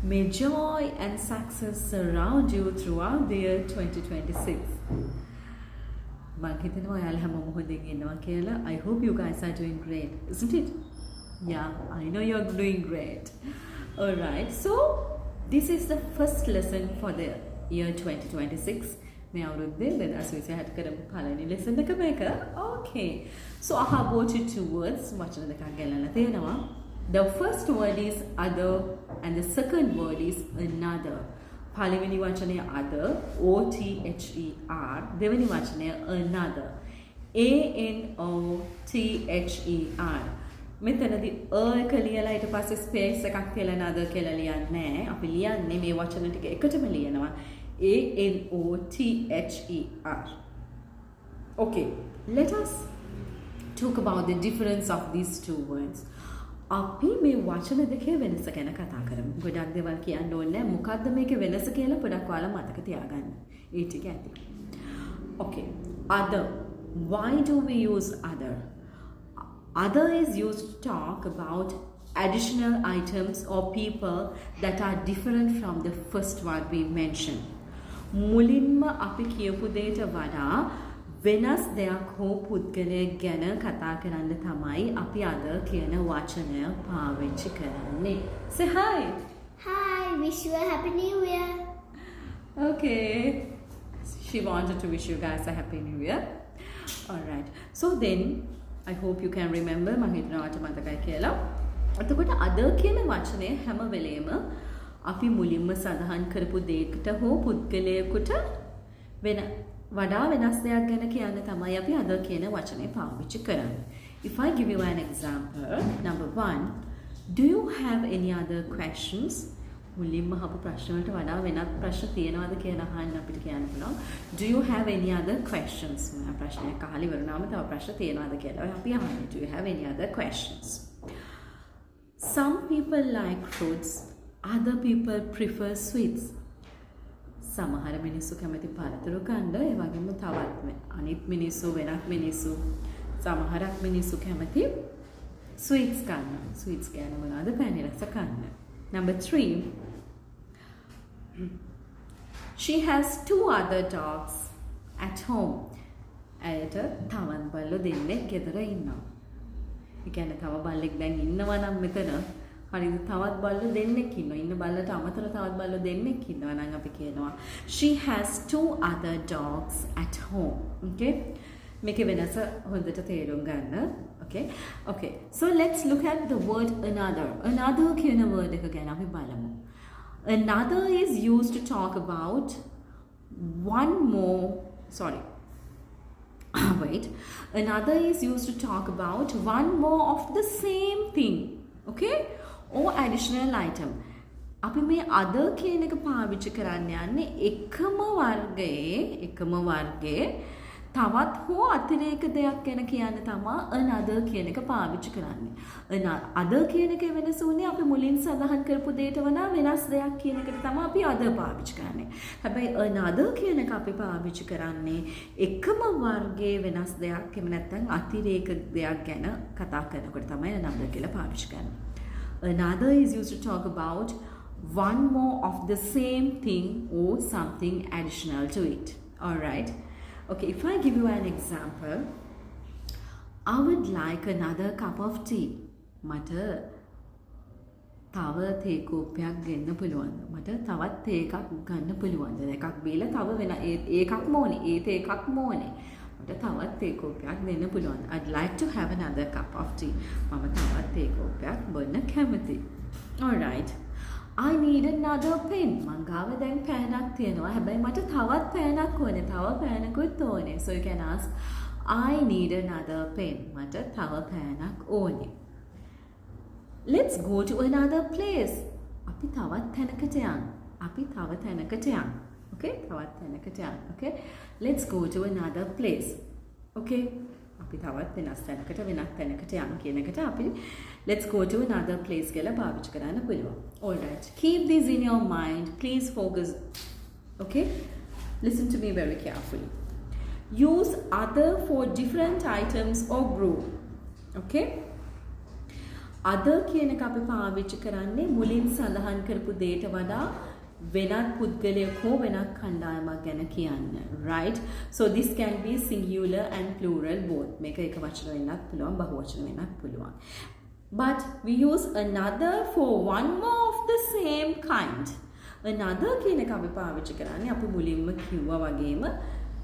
May joy and success surround you throughout the year 2026. I hope you guys are doing great, isn't it? Yeah, I know you're doing great. Alright, so this is the first lesson for the year 2026. May අවුරුද්දේ 2026 කරපු පළවෙනි lesson එක මේක. Okay. So I have brought you two words. වචන දෙකක් ගෙනල්ලා තියෙනවා. The first word is other and the second word is another. පළවෙනි වචනය other, O T H E R. දෙවෙනි වචනය another, A N O T H E R. මෙතනදී එක ලියලා ඊට පස්සේ ස්පේස් එකක් තියලා another කියලා ලියන්නේ නැහැ. අපි ලියන්නේ මේ වචන ටික එකටම ලියනවා. A N O T H E R. Okay, let us talk about the difference of these two words. අපි මේ වචන දෙකේ වෙනස ගැන කතා කරමු. ගොඩක් දේවල් කියන්න ඕනේ. මොකද්ද මේකේ වෙනස කියලා පොඩක් ඔයාලා මතක තියාගන්න. ඒ ටික ඇති. Okay. Other. Why do we use other? Other is used to talk about additional items or people that are different from the first one we mentioned. මුලින්ම අපි කියපු දෙයට වඩා වෙනස් දෙයක් හෝ පුද්ගලයෙක් ගැන කතා කරන්න තමයි අපි අද කියන වචනය පාවිච්චි කරන්නේ. Say hi. Hi, wish you a happy new year. Okay. She wanted to wish you guys a happy new year. Alright. So then, I hope you can remember මම හිතනවා ඔයාලට මතකයි කියලා. එතකොට other කියන වචනේ හැම වෙලේම අපි මුලින්ම සඳහන් කරපු දෙයකට හෝ පුද්ගලයෙකුට වෙන වඩා වෙනස් දෙයක් ගැන කියන්න තමයි අපි other කියන වචනේ පාවිච්චි කරන්නේ. If I give you an example, number 1, do you have any other questions? මුලින්ම අහපු ප්‍රශ්න වලට වඩා වෙනත් ප්‍රශ්න තියෙනවද කියලා අහන්න අපිට කියන්න පුළුවන්. Do you have any other questions? මම ප්‍රශ්නයක් අහලා ඉවරනවාම තව ප්‍රශ්න තියෙනවද කියලා අපි අහන්නේ. Do you have any other questions? Some people like fruits, other people prefer sweets. සමහර මිනිස්සු කැමති පළතුරු කන්න, ඒ වගේම තවත් අනිත් මිනිස්සු වෙනත් මිනිස්සු සමහරක් මිනිස්සු කැමති sweets කන්න. Sweets කියන්නේ මොනවද? පැණි රස කන්න. Number 3. She has 2 other dogs at home. ඇයට තවත් බල්ලෝ දෙන්නෙක් ගෙදර ඉන්නවා. ඒ කියන්නේ තව බල්ලෙක් දැන් ඉන්නවා නම් මෙතන හරිද තවත් බල්ලෝ දෙන්නෙක් ඉන්නවා. ඉන්න බල්ලට අමතරව තවත් බල්ලෝ දෙන්නෙක් ඉන්නවා නම් අපි කියනවා she has 2 other dogs at home. Okay? මේකේ වෙනස හොඳට තේරුම් ගන්න. Okay? Okay. So let's look at the word another. Another කියන word එක ගැන අපි බලමු. Another is used to talk about one more, sorry. Wait. Another is used to talk about one more of the same thing. Okay? Or additional item. අපි මේ other කියන එක පාවිච්චි කරන්න යන්නේ එකම වර්ගයේ තවත් හෝ අතිරේක දෙයක් ගැන කියන්න තමයි another කියන එක පාවිච්චි කරන්නේ. other කියන එකේ වෙනස උනේ අපි මුලින් සඳහන් කරපු දෙයට වඩා වෙනස් දෙයක් කියන එකට තමයි අපි other පාවිච්චි කරන්නේ. හැබැයි another කියන එක අපි පාවිච්චි කරන්නේ එකම වර්ගයේ වෙනස් දෙයක් එහෙම නැත්නම් අතිරේක දෙයක් ගැන කතා කරනකොට තමයි another කියලා පාවිච්චි කරන්නේ. Another is used to talk about one more of the same thing or something additional to it. Alright? Okay, if I give you an example, I would like another cup of tea. මට තව තේ කෝප්පයක් ගෙන්න පුළුවන්ද? මට තවත් තේ එකක් ගන්න පුළුවන්ද? එකක් බීලා තව වෙන ඒකක්ම ඕනේ. ඒ තේ එකක්ම ඕනේ. මට තවත් තේ කෝප්පයක් දෙන්න පුළුවන්. I'd like to have another cup of tea. මම තවත් තේ කෝප්පයක් බොන්න කැමතියි. Alright. I need another pen. මං ගාව දැන් පෑනක් තියෙනවා. හැබැයි මට තවත් පෑනක් ඕනේ. තව පෑනකුත් ඕනේ. So you can ask, I need another pen. මට තව පෑනක් ඕනේ. Let's go to another place. අපි තවත් තැනකට යන්න. Okay? තවත් තැනකට යන්න. Okay? Let's go to another place. Okay? අපි තවත් වෙනස් තැනකට යන්න කියන එකට අපි let's go to another place කියලා පාවිච්චි කරන්න පුළුවන්. All right. Keep this in your mind. Please focus. Okay? Listen to me very carefully. Use other for different items or group. Okay? other කියන එක අපි පාවිච්චි කරන්නේ මුලින් සඳහන් කරපු දෙයට වඩා වෙනත් පුද්ගලයෙක් හෝ වෙනත් කණ්ඩායමක් ගැන කියන්න. Right? So this can be singular and plural both. මේක එක වචන වෙන්නත් පුළුවන්, බහු වචන වෙන්නත් පුළුවන්. But we use another for one more of the same kind. Another කියන එක අපි පාවිච්චි කරන්නේ අපි මුලින්ම කිව්වා වගේම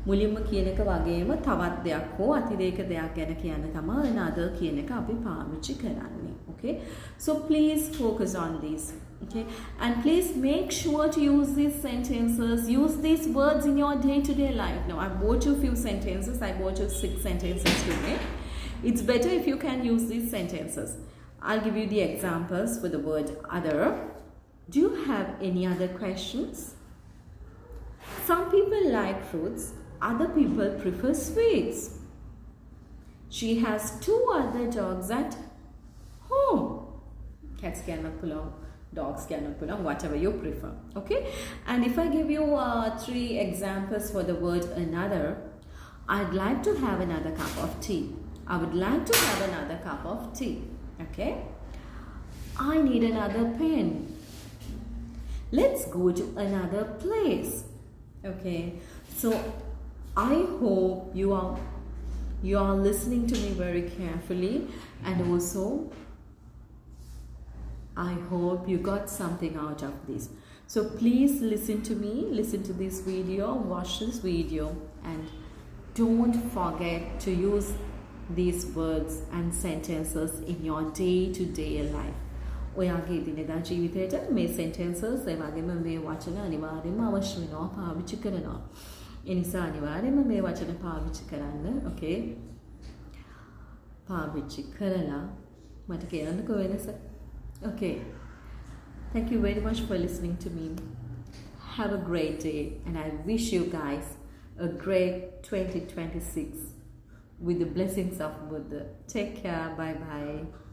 මුලින්ම කියන එක වගේම තවත් දෙයක් හෝ අතිරේක දෙයක් ගැන කියන්න තමයි another කියන එක අපි පාවිච්චි කරන්නේ. Okay? So please focus on this. Okay? And please make sure to use these sentences, use these words in your day-to-day life. Now, I brought you a few sentences. I brought you 6 sentences today. It's better if you can use these sentences. I'll give you the examples for the word other. Do you have any other questions? Some people like fruits, other people prefer sweets. She has 2 other dogs at home. Cats cannot belong, dogs cannot belong, whatever you prefer. Okay? And if I give you 3 examples for the word another, I'd like to have another cup of tea. I would like to have another cup of tea. Okay? I need another pen. Let's go to another place. Okay? So I hope you are listening to me very carefully, and also I hope you got something out of this. So please listen to me, listen to this video, watch this video, and don't forget to use these words and sentences in your day-to-day life. ඔයාගේ දිනදා ජීවිතයට මේ sentences ඒ වගේම මේ වචන අනිවාර්යයෙන්ම අවශ්‍ය වෙනවා, පාවිච්චි කරනවා. ඒ නිසා අනිවාර්යයෙන්ම මේ වචන පාවිච්චි කරන්න. Okay? පාවිච්චි කරලා මට කියන්නකෝ වෙනස. Okay. Thank you very much for listening to me. Have a great day, and I wish you guys a great 2026 with the blessings of Buddha. Take care. Bye bye.